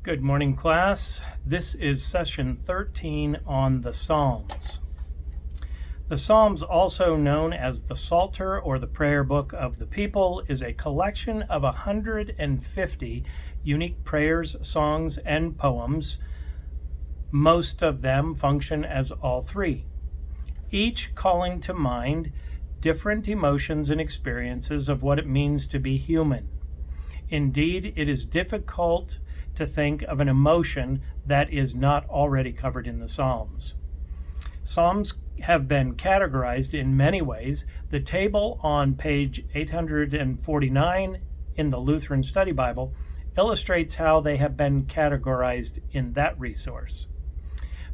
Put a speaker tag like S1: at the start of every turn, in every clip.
S1: Good morning, class. This is session 13 on the Psalms. The Psalms, also known as the Psalter or the Prayer Book of the People, is a collection of 150 unique prayers, songs, and poems. Most of them function as all three, each calling to mind different emotions and experiences of what it means to be human. Indeed, it is difficult to think of an emotion that is not already covered in the Psalms. Psalms have been categorized in many ways. The table on page 849 in the Lutheran Study Bible illustrates how they have been categorized in that resource.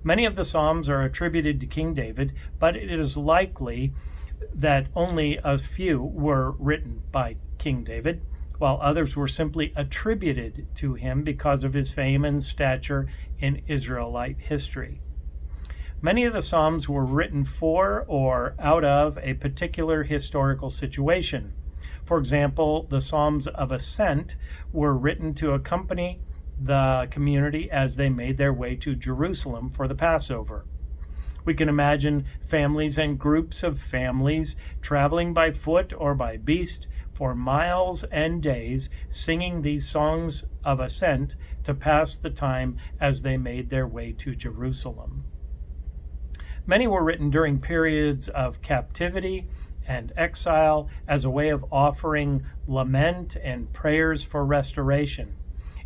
S1: Many of the Psalms are attributed to King David, but it is likely that only a few were written by King David, while others were simply attributed to him because of his fame and stature in Israelite history. Many of the Psalms were written for or out of a particular historical situation. For example, the Psalms of Ascent were written to accompany the community as they made their way to Jerusalem for the Passover. We can imagine families and groups of families traveling by foot or by beast for miles and days, singing these songs of ascent to pass the time as they made their way to Jerusalem. Many were written during periods of captivity and exile as a way of offering lament and prayers for restoration.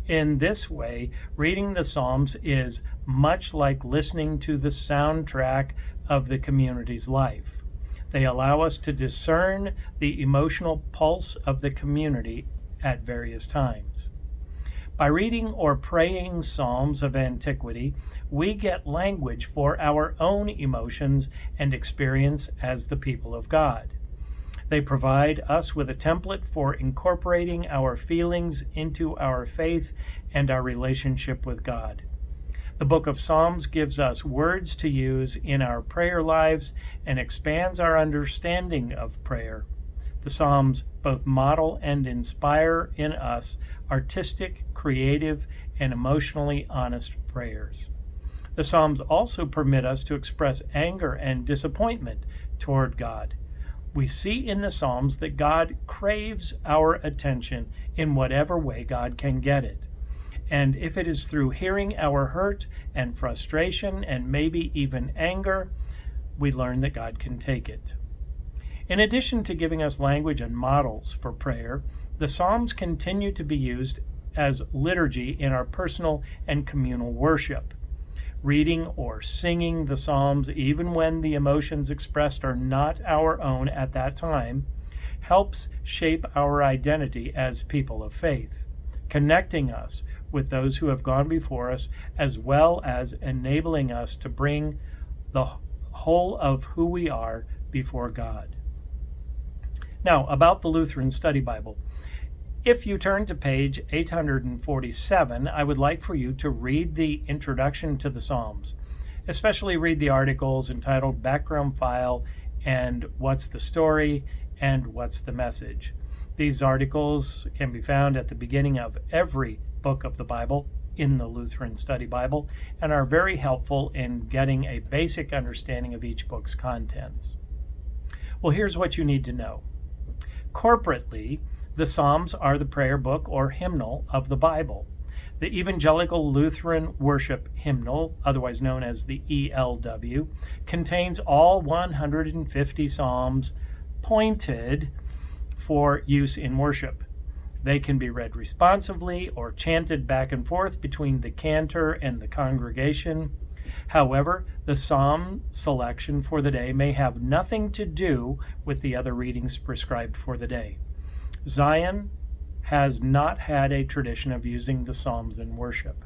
S1: In this way, reading the Psalms is much like listening to the soundtrack of the community's life. They allow us to discern the emotional pulse of the community at various times. By reading or praying Psalms of antiquity, we get language for our own emotions and experience as the people of God. They provide us with a template for incorporating our feelings into our faith and our relationship with God. The book of Psalms gives us words to use in our prayer lives and expands our understanding of prayer. The Psalms both model and inspire in us artistic, creative, and emotionally honest prayers. The Psalms also permit us to express anger and disappointment toward God. We see in the Psalms that God craves our attention in whatever way God can get it. And if it is through hearing our hurt and frustration and maybe even anger, we learn that God can take it. In addition to giving us language and models for prayer, the Psalms continue to be used as liturgy in our personal and communal worship. Reading or singing the Psalms, even when the emotions expressed are not our own at that time, helps shape our identity as people of faith, connecting us with those who have gone before us, as well as enabling us to bring the whole of who we are before God. Now, about the Lutheran Study Bible. If you turn to page 847, I would like for you to read the introduction to the Psalms, especially read the articles entitled Background File and What's the Story and What's the Message. These articles can be found at the beginning of every book of the Bible in the Lutheran Study Bible and are very helpful in getting a basic understanding of each book's contents. Well, here's what you need to know. Corporately, the Psalms are the prayer book or hymnal of the Bible. The Evangelical Lutheran Worship Hymnal, otherwise known as the ELW, contains all 150 Psalms pointed for use in worship. They can be read responsively or chanted back and forth between the cantor and the congregation. However, the psalm selection for the day may have nothing to do with the other readings prescribed for the day. Zion has not had a tradition of using the Psalms in worship.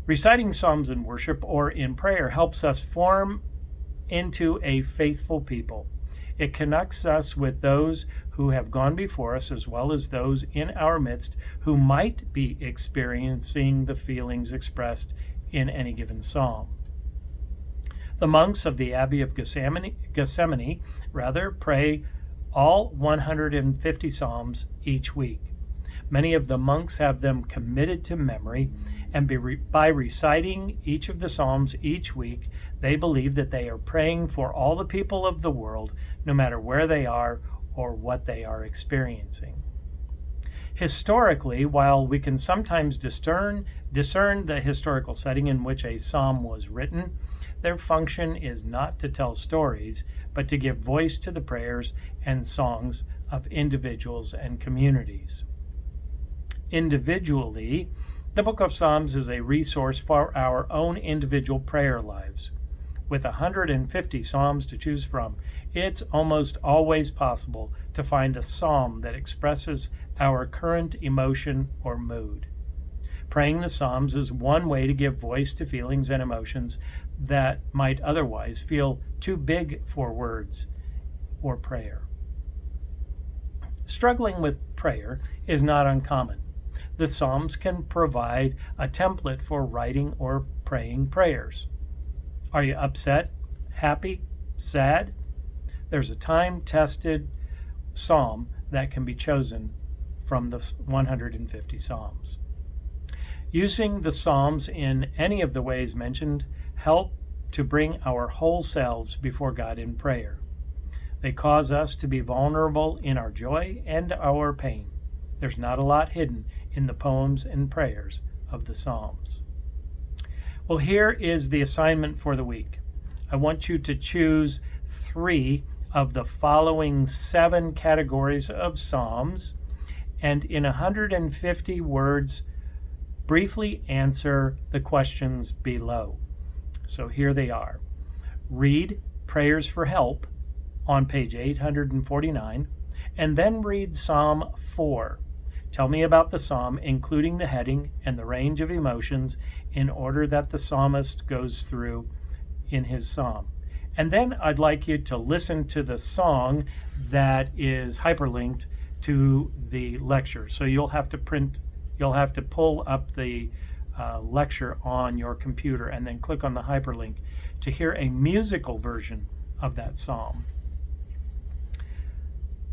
S1: Reciting Psalms in worship or in prayer helps us form into a faithful people. It connects us with those who have gone before us, as well as those in our midst who might be experiencing the feelings expressed in any given psalm. The monks of the Abbey of Gethsemane pray all 150 psalms each week. Many of the monks have them committed to memory, and by reciting each of the Psalms each week, they believe that they are praying for all the people of the world, no matter where they are or what they are experiencing. Historically, while we can sometimes discern the historical setting in which a psalm was written, their function is not to tell stories, but to give voice to the prayers and songs of individuals and communities. Individually, the Book of Psalms is a resource for our own individual prayer lives. With 150 psalms to choose from, it's almost always possible to find a psalm that expresses our current emotion or mood. Praying the Psalms is one way to give voice to feelings and emotions that might otherwise feel too big for words or prayer. Struggling with prayer is not uncommon. The Psalms can provide a template for writing or praying prayers. Are you upset, happy, sad? There's a time-tested psalm that can be chosen from the 150 Psalms. Using the Psalms in any of the ways mentioned help to bring our whole selves before God in prayer. They cause us to be vulnerable in our joy and our pain. There's not a lot hidden in the poems and prayers of the Psalms. Well, here is the assignment for the week. I want you to choose 3 of the following 7 categories of Psalms, and in 150 words, briefly answer the questions below. So here they are. Read Prayers for Help on page 849, and then read Psalm 4. Tell me about the psalm, including the heading and the range of emotions, in order that the psalmist goes through in his psalm. And then I'd like you to listen to the song that is hyperlinked to the lecture. So you'll have to pull up the lecture on your computer and then click on the hyperlink to hear a musical version of that psalm.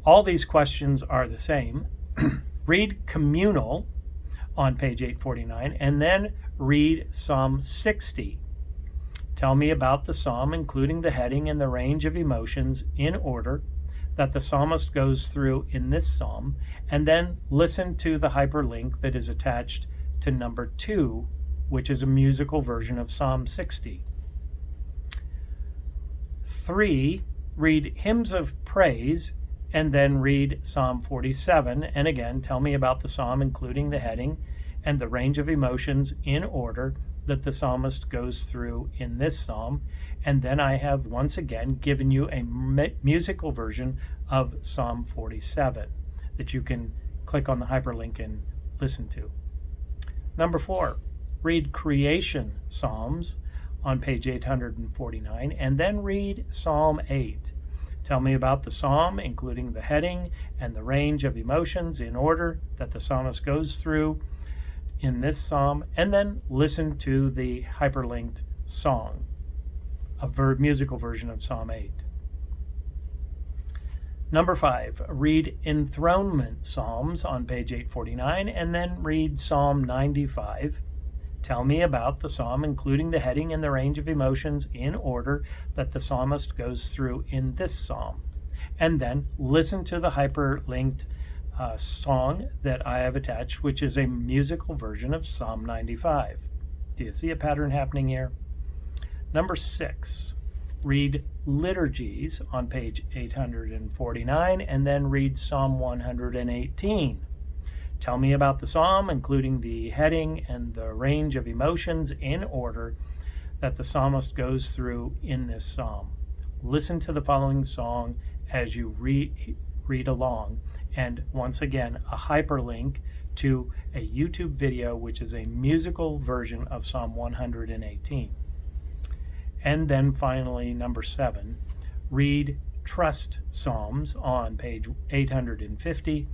S1: All these questions are the same. Read Communal on page 849 and then read Psalm 60. Tell me about the psalm, including the heading and the range of emotions in order that the psalmist goes through in this psalm, and then listen to the hyperlink that is attached to number 2, which is a musical version of Psalm 60. 3, read Hymns of Praise, and then read Psalm 47, and again, tell me about the psalm, including the heading and the range of emotions in order that the psalmist goes through in this psalm. And then I have once again given you a musical version of Psalm 47 that you can click on the hyperlink and listen to. Number 4, read Creation Psalms on page 849, and then read Psalm 8. Tell me about the psalm, including the heading and the range of emotions in order that the psalmist goes through in this psalm, and then listen to the hyperlinked song, a musical version of Psalm 8. Number 5, read Enthronement Psalms on page 849, and then read Psalm 95. Tell me about the psalm, including the heading and the range of emotions in order that the psalmist goes through in this psalm. And then listen to the hyperlinked song that I have attached, which is a musical version of Psalm 95. Do you see a pattern happening here? Number 6, read Liturgies on page 849, and then read Psalm 118. Tell me about the psalm, including the heading and the range of emotions in order that the psalmist goes through in this psalm. Listen to the following song as you read along, and once again, a hyperlink to a YouTube video, which is a musical version of Psalm 118. And then finally, number 7, read Trust Psalms on page 850.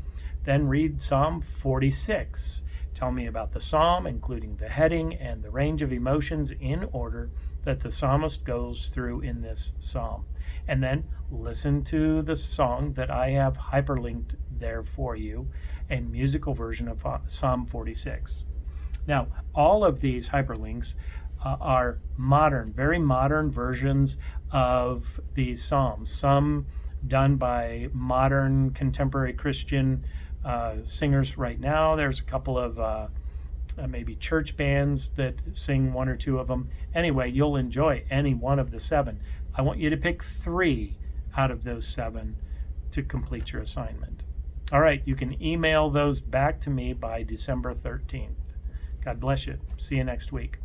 S1: Then read Psalm 46. Tell me about the psalm, including the heading and the range of emotions in order that the psalmist goes through in this psalm. and then listen to the song that I have hyperlinked there for you, a musical version of Psalm 46. Now, all of these hyperlinks are modern, very modern versions of these psalms, some done by modern contemporary Christian singers right now. There's a couple of maybe church bands that sing one or two of them. Anyway, you'll enjoy any one of the 7. I want you to pick 3 out of those 7 to complete your assignment. All right, you can email those back to me by December 13th. God bless you. See you next week.